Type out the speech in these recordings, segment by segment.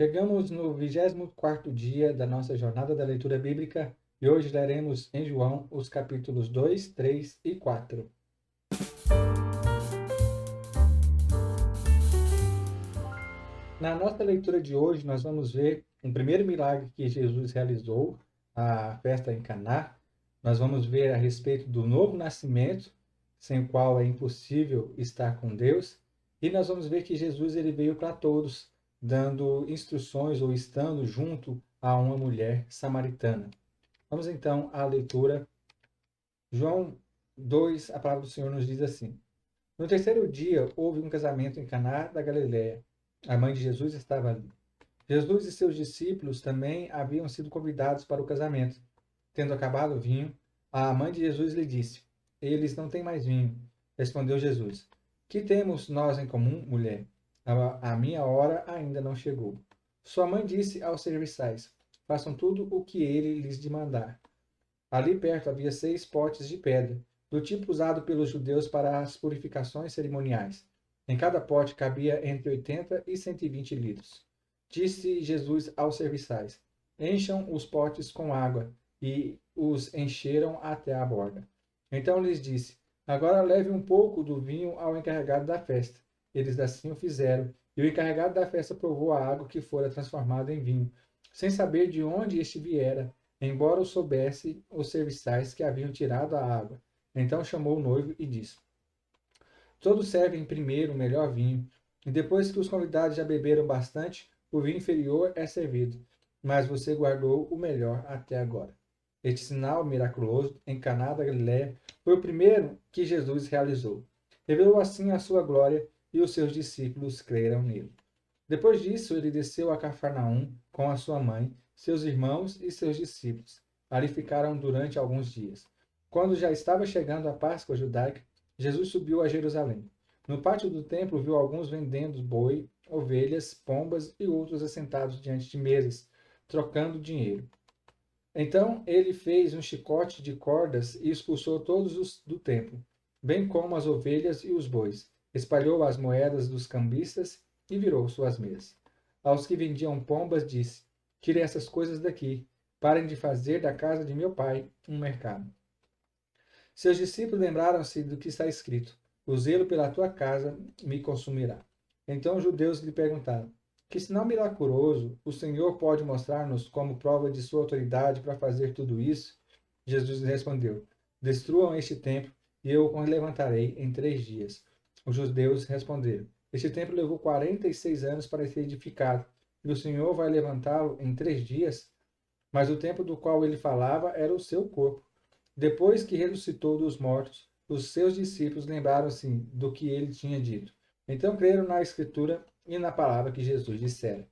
Chegamos no 24º dia da nossa jornada da leitura bíblica e hoje leremos em João os capítulos 2, 3 e 4. Na nossa leitura de hoje, nós vamos ver um primeiro milagre que Jesus realizou, a festa em Caná. Nós vamos ver a respeito do novo nascimento, sem o qual é impossível estar com Deus. E nós vamos ver que Jesus ele veio para todos, dando instruções ou estando junto a uma mulher samaritana. Vamos então à leitura. João 2, a palavra do Senhor nos diz assim: No terceiro dia houve um casamento em Caná da Galiléia. A mãe de Jesus estava ali. Jesus e seus discípulos também haviam sido convidados para o casamento. Tendo acabado o vinho, a mãe de Jesus lhe disse: Eles não têm mais vinho. Respondeu Jesus: Que temos nós em comum, mulher? A minha hora ainda não chegou. Sua mãe disse aos serviçais: Façam tudo o que ele lhes mandar. Ali perto havia 6 potes de pedra, do tipo usado pelos judeus para as purificações cerimoniais. Em cada pote cabia entre 80 e 120 litros. Disse Jesus aos serviçais: Encham os potes com água, e os encheram até a borda. Então lhes disse: Agora leve um pouco do vinho ao encarregado da festa. Eles assim o fizeram, e o encarregado da festa provou a água que fora transformada em vinho, sem saber de onde este viera, embora o soubesse os serviçais que haviam tirado a água. Então chamou o noivo e disse: Todos servem primeiro o melhor vinho, e depois que os convidados já beberam bastante, o vinho inferior é servido. Mas você guardou o melhor até agora. Este sinal miraculoso em Caná da Galiléia foi o primeiro que Jesus realizou. Revelou assim a sua glória e os seus discípulos creram nele. Depois disso, ele desceu a Cafarnaum com a sua mãe, seus irmãos e seus discípulos. Ali ficaram durante alguns dias. Quando já estava chegando a Páscoa judaica, Jesus subiu a Jerusalém. No pátio do templo, viu alguns vendendo boi, ovelhas, pombas e outros assentados diante de mesas, trocando dinheiro. Então ele fez um chicote de cordas e expulsou todos os do templo, bem como as ovelhas e os bois. Espalhou as moedas dos cambistas e virou suas mesas. Aos que vendiam pombas disse: Tirem essas coisas daqui. Parem de fazer da casa de meu pai um mercado. Seus discípulos lembraram-se do que está escrito: O zelo pela tua casa me consumirá. Então os judeus lhe perguntaram: Que sinal milagroso o Senhor pode mostrar-nos como prova de sua autoridade para fazer tudo isso? Jesus respondeu: Destruam este templo e eu o levantarei em 3 dias. Os judeus responderam: Este templo levou 46 anos para ser edificado, e o Senhor vai levantá-lo em 3 dias? Mas o templo do qual ele falava era o seu corpo. Depois que ressuscitou dos mortos, os seus discípulos lembraram-se do que ele tinha dito. Então creram na Escritura e na palavra que Jesus dissera.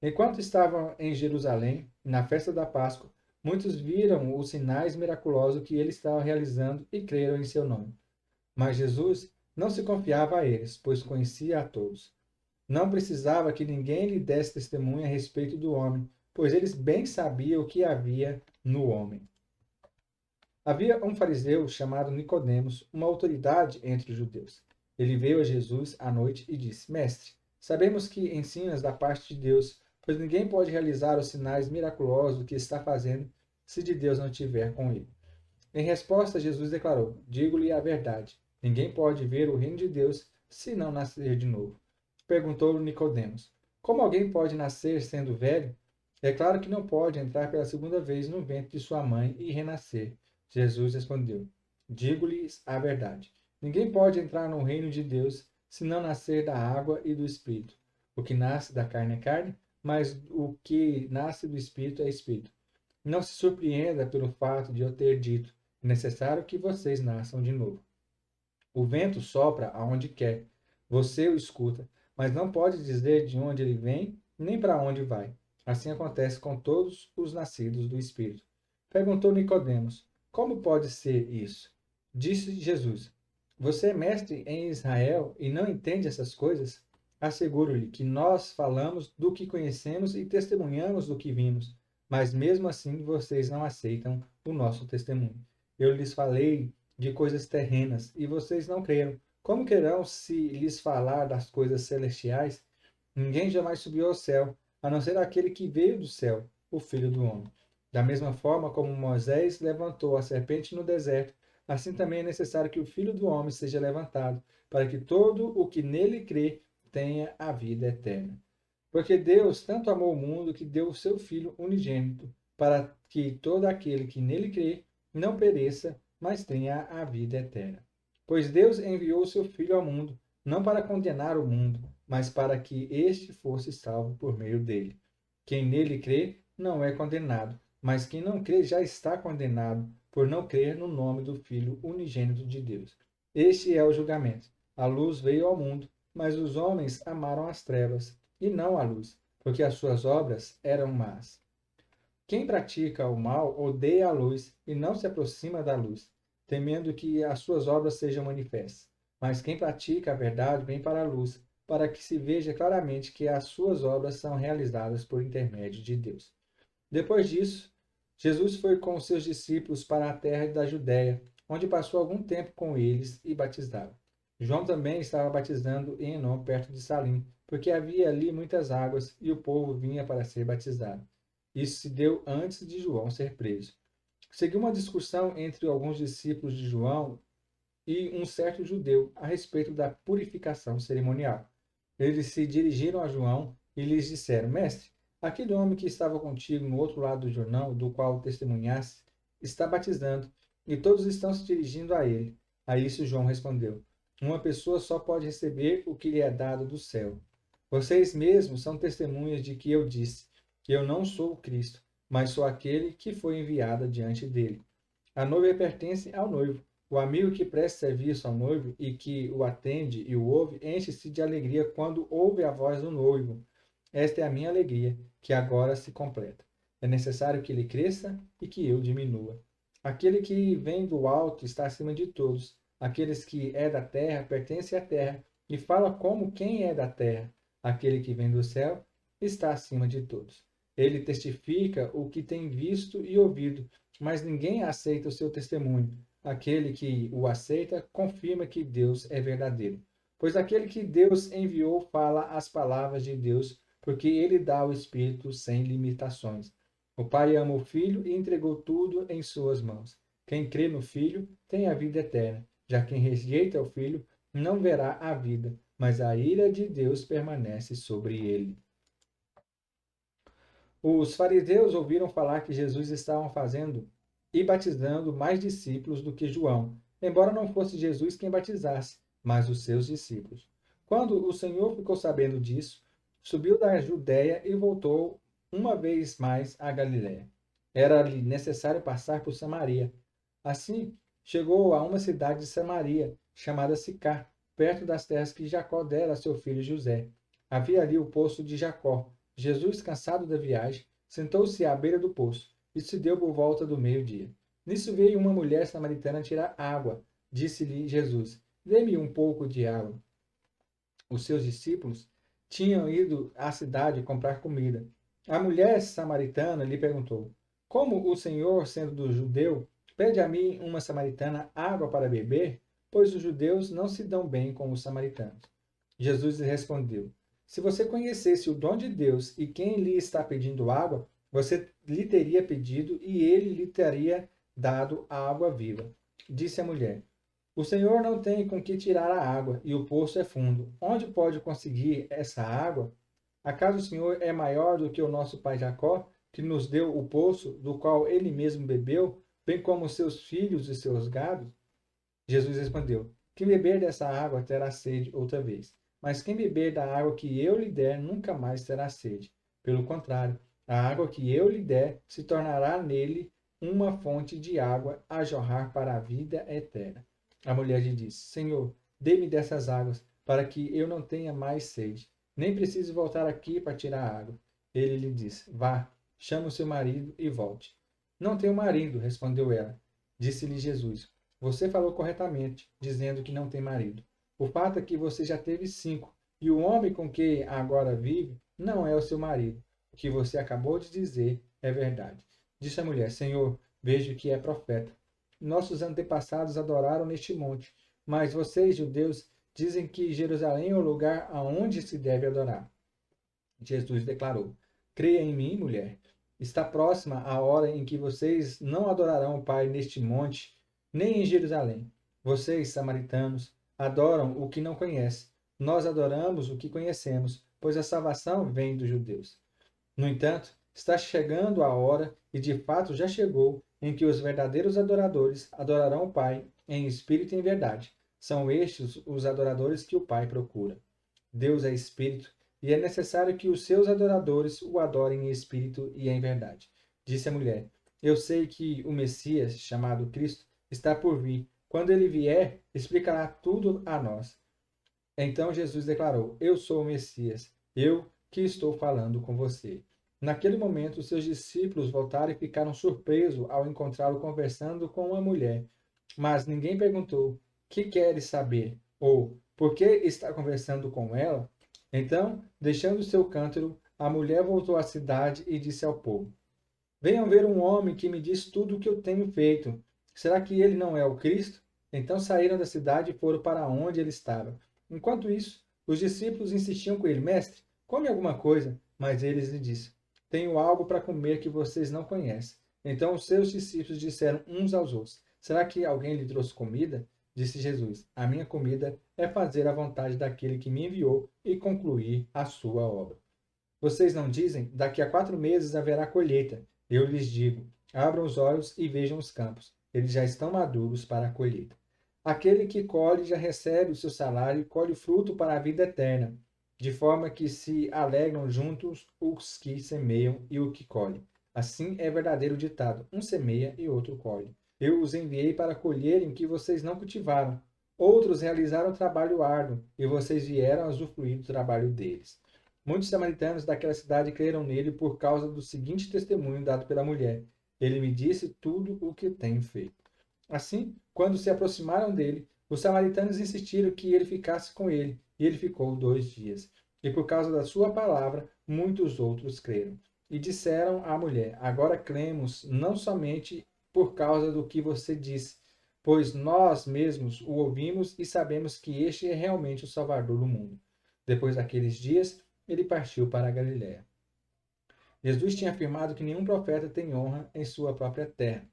Enquanto estavam em Jerusalém, na festa da Páscoa, muitos viram os sinais miraculosos que ele estava realizando e creram em seu nome. Mas Jesus não se confiava a eles, pois conhecia a todos. Não precisava que ninguém lhe desse testemunho a respeito do homem, pois eles bem sabiam o que havia no homem. Havia um fariseu chamado Nicodemos, uma autoridade entre os judeus. Ele veio a Jesus à noite e disse: Mestre, sabemos que ensinas da parte de Deus, pois ninguém pode realizar os sinais miraculosos que está fazendo se de Deus não estiver com ele. Em resposta, Jesus declarou: Digo-lhe a verdade. Ninguém pode ver o reino de Deus se não nascer de novo. Perguntou-lhe Nicodemos: Como alguém pode nascer sendo velho? É claro que não pode entrar pela segunda vez no ventre de sua mãe e renascer. Jesus respondeu: Digo-lhes a verdade. Ninguém pode entrar no reino de Deus se não nascer da água e do Espírito. O que nasce da carne é carne, mas o que nasce do Espírito é Espírito. Não se surpreenda pelo fato de eu ter dito: é necessário que vocês nasçam de novo. O vento sopra aonde quer. Você o escuta, mas não pode dizer de onde ele vem nem para onde vai. Assim acontece com todos os nascidos do Espírito. Perguntou Nicodemos: Como pode ser isso? Disse Jesus: Você é mestre em Israel e não entende essas coisas? Asseguro-lhe que nós falamos do que conhecemos e testemunhamos do que vimos, mas mesmo assim vocês não aceitam o nosso testemunho. Eu lhes falei de coisas terrenas e vocês não creram. Como crerão se lhes falar das coisas celestiais? Ninguém jamais subiu ao céu, a não ser aquele que veio do céu, o Filho do Homem. Da mesma forma como Moisés levantou a serpente no deserto, assim também é necessário que o Filho do Homem seja levantado, para que todo o que nele crê tenha a vida eterna. Porque Deus tanto amou o mundo que deu o seu Filho unigênito, para que todo aquele que nele crê não pereça, mas tenha a vida eterna. Pois Deus enviou o seu Filho ao mundo, não para condenar o mundo, mas para que este fosse salvo por meio dele. Quem nele crê não é condenado, mas quem não crê já está condenado, por não crer no nome do Filho unigênito de Deus. Este é o julgamento. A luz veio ao mundo, mas os homens amaram as trevas e não a luz, porque as suas obras eram más. Quem pratica o mal odeia a luz e não se aproxima da luz, temendo que as suas obras sejam manifestas. Mas quem pratica a verdade vem para a luz, para que se veja claramente que as suas obras são realizadas por intermédio de Deus. Depois disso, Jesus foi com os seus discípulos para a terra da Judéia, onde passou algum tempo com eles e batizava. João também estava batizando em Enom, perto de Salim, porque havia ali muitas águas e o povo vinha para ser batizado. Isso se deu antes de João ser preso. Seguiu uma discussão entre alguns discípulos de João e um certo judeu a respeito da purificação cerimonial. Eles se dirigiram a João e lhes disseram: Mestre, aquele homem que estava contigo no outro lado do Jordão, do qual testemunhaste, está batizando, e todos estão se dirigindo a ele. A isso João respondeu: Uma pessoa só pode receber o que lhe é dado do céu. Vocês mesmos são testemunhas de que eu disse que eu não sou o Cristo, mas sou aquele que foi enviado diante dele. A noiva pertence ao noivo. O amigo que presta serviço ao noivo e que o atende e o ouve, enche-se de alegria quando ouve a voz do noivo. Esta é a minha alegria, que agora se completa. É necessário que ele cresça e que eu diminua. Aquele que vem do alto está acima de todos. Aqueles que é da terra pertence à terra e fala como quem é da terra. Aquele que vem do céu está acima de todos. Ele testifica o que tem visto e ouvido, mas ninguém aceita o seu testemunho. Aquele que o aceita confirma que Deus é verdadeiro. Pois aquele que Deus enviou fala as palavras de Deus, porque ele dá o Espírito sem limitações. O Pai ama o Filho e entregou tudo em suas mãos. Quem crê no Filho tem a vida eterna. Já quem rejeita o Filho não verá a vida, mas a ira de Deus permanece sobre ele. Os fariseus ouviram falar que Jesus estava fazendo e batizando mais discípulos do que João, embora não fosse Jesus quem batizasse, mas os seus discípulos. Quando o Senhor ficou sabendo disso, subiu da Judéia e voltou uma vez mais à Galiléia. Era-lhe necessário passar por Samaria. Assim, chegou a uma cidade de Samaria, chamada Sicar, perto das terras que Jacó dera a seu filho José. Havia ali o poço de Jacó. Jesus, cansado da viagem, sentou-se à beira do poço. Isso se deu por volta do meio-dia. Nisso veio uma mulher samaritana tirar água. Disse-lhe Jesus: Dê-me um pouco de água. Os seus discípulos tinham ido à cidade comprar comida. A mulher samaritana lhe perguntou: Como o Senhor, sendo do judeu, pede a mim, uma samaritana, água para beber? Pois os judeus não se dão bem com os samaritanos. Jesus lhe respondeu: Se você conhecesse o dom de Deus e quem lhe está pedindo água, você lhe teria pedido e ele lhe teria dado a água viva. Disse a mulher: O Senhor não tem com que tirar a água e o poço é fundo. Onde pode conseguir essa água? Acaso o Senhor é maior do que o nosso pai Jacó, que nos deu o poço, do qual ele mesmo bebeu, bem como seus filhos e seus gados? Jesus respondeu: Quem beber dessa água terá sede outra vez. Mas quem beber da água que eu lhe der nunca mais terá sede. Pelo contrário, a água que eu lhe der se tornará nele uma fonte de água a jorrar para a vida eterna. A mulher lhe disse: Senhor, dê-me dessas águas, para que eu não tenha mais sede, nem precise voltar aqui para tirar a água. Ele lhe disse: Vá, chame o seu marido e volte. Não tenho marido, respondeu ela. Disse-lhe Jesus: Você falou corretamente, dizendo que não tem marido. O fato é que você já teve 5, e o homem com quem agora vive não é o seu marido. O que você acabou de dizer é verdade. Disse a mulher: Senhor, vejo que é profeta. Nossos antepassados adoraram neste monte, mas vocês, judeus, dizem que Jerusalém é o lugar aonde se deve adorar. Jesus declarou: Creia em mim, mulher. Está próxima a hora em que vocês não adorarão o Pai neste monte, nem em Jerusalém. Vocês, samaritanos, adoram o que não conhecem. Nós adoramos o que conhecemos, pois a salvação vem dos judeus. No entanto, está chegando a hora, e de fato já chegou, em que os verdadeiros adoradores adorarão o Pai em espírito e em verdade. São estes os adoradores que o Pai procura. Deus é espírito, e é necessário que os seus adoradores o adorem em espírito e em verdade. Disse a mulher: Eu sei que o Messias, chamado Cristo, está por vir. Quando ele vier, explicará tudo a nós. Então Jesus declarou: Eu sou o Messias, eu que estou falando com você. Naquele momento, seus discípulos voltaram e ficaram surpresos ao encontrá-lo conversando com uma mulher. Mas ninguém perguntou: Que queres saber? Ou por que está conversando com ela? Então, deixando seu cântaro, a mulher voltou à cidade e disse ao povo: Venham ver um homem que me diz tudo o que eu tenho feito. Será que ele não é o Cristo? Então saíram da cidade e foram para onde ele estava. Enquanto isso, os discípulos insistiam com ele: Mestre, come alguma coisa. Mas eles lhe disseram: Tenho algo para comer que vocês não conhecem. Então os seus discípulos disseram uns aos outros: Será que alguém lhe trouxe comida? Disse Jesus: A minha comida é fazer a vontade daquele que me enviou e concluir a sua obra. Vocês não dizem: Daqui a 4 meses haverá colheita. Eu lhes digo: abram os olhos e vejam os campos. Eles já estão maduros para a colheita. Aquele que colhe já recebe o seu salário e colhe o fruto para a vida eterna, de forma que se alegram juntos os que semeiam e o que colhe. Assim é verdadeiro o ditado: um semeia e outro colhe. Eu os enviei para colherem o que vocês não cultivaram. Outros realizaram o trabalho árduo, e vocês vieram a usufruir do trabalho deles. Muitos samaritanos daquela cidade creram nele por causa do seguinte testemunho dado pela mulher: Ele me disse tudo o que tenho feito. Assim, quando se aproximaram dele, os samaritanos insistiram que ele ficasse com ele, e ele ficou 2 dias. E por causa da sua palavra, muitos outros creram. E disseram à mulher: Agora cremos, não somente por causa do que você disse, pois nós mesmos o ouvimos e sabemos que este é realmente o Salvador do mundo. Depois daqueles dias, ele partiu para a Galiléia. Jesus tinha afirmado que nenhum profeta tem honra em sua própria terra.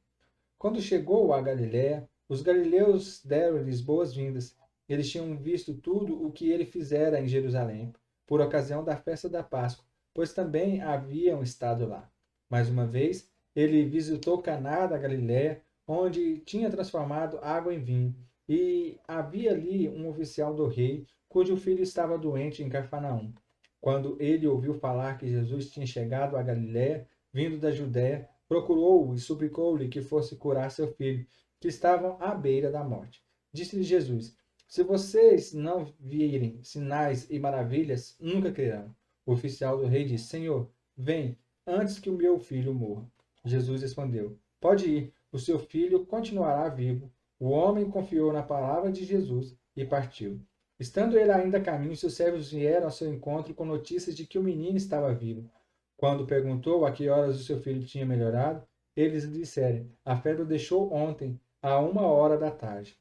Quando chegou a Galiléia, os galileus deram-lhes boas-vindas. Eles tinham visto tudo o que ele fizera em Jerusalém, por ocasião da festa da Páscoa, pois também haviam estado lá. Mais uma vez, ele visitou Caná da Galiléia, onde tinha transformado água em vinho, e havia ali um oficial do rei, cujo filho estava doente em Cafarnaum. Quando ele ouviu falar que Jesus tinha chegado a Galiléia, vindo da Judéia, procurou-o e suplicou-lhe que fosse curar seu filho, que estava à beira da morte. Disse-lhe Jesus: Se vocês não virem sinais e maravilhas, nunca crerão. O oficial do rei disse: Senhor, vem, antes que o meu filho morra. Jesus respondeu: Pode ir, o seu filho continuará vivo. O homem confiou na palavra de Jesus e partiu. Estando ele ainda a caminho, seus servos vieram ao seu encontro com notícias de que o menino estava vivo. Quando perguntou a que horas o seu filho tinha melhorado, eles lhe disseram: A febre o deixou ontem, à 1 hora da tarde.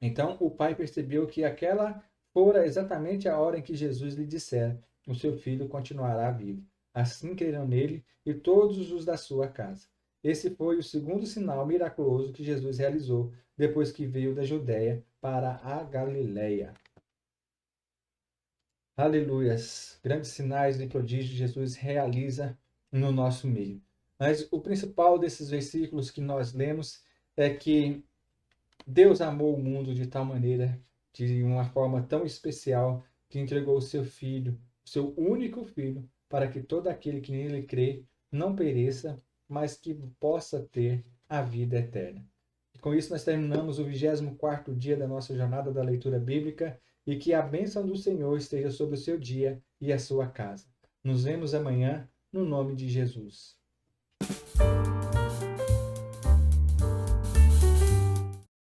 Então o pai percebeu que aquela fora exatamente a hora em que Jesus lhe dissera: O seu filho continuará vivo. Assim creram nele e todos os da sua casa. Esse foi o segundo sinal miraculoso que Jesus realizou depois que veio da Judéia para a Galiléia. Aleluias! Grandes sinais e prodígios Jesus realiza no nosso meio. Mas o principal desses versículos que nós lemos é que Deus amou o mundo de tal maneira, de uma forma tão especial, que entregou o seu Filho, o seu único Filho, para que todo aquele que nele crê não pereça, mas que possa ter a vida eterna. E com isso nós terminamos o 24º dia da nossa jornada da leitura bíblica e que a bênção do Senhor esteja sobre o seu dia e a sua casa. Nos vemos amanhã, no nome de Jesus.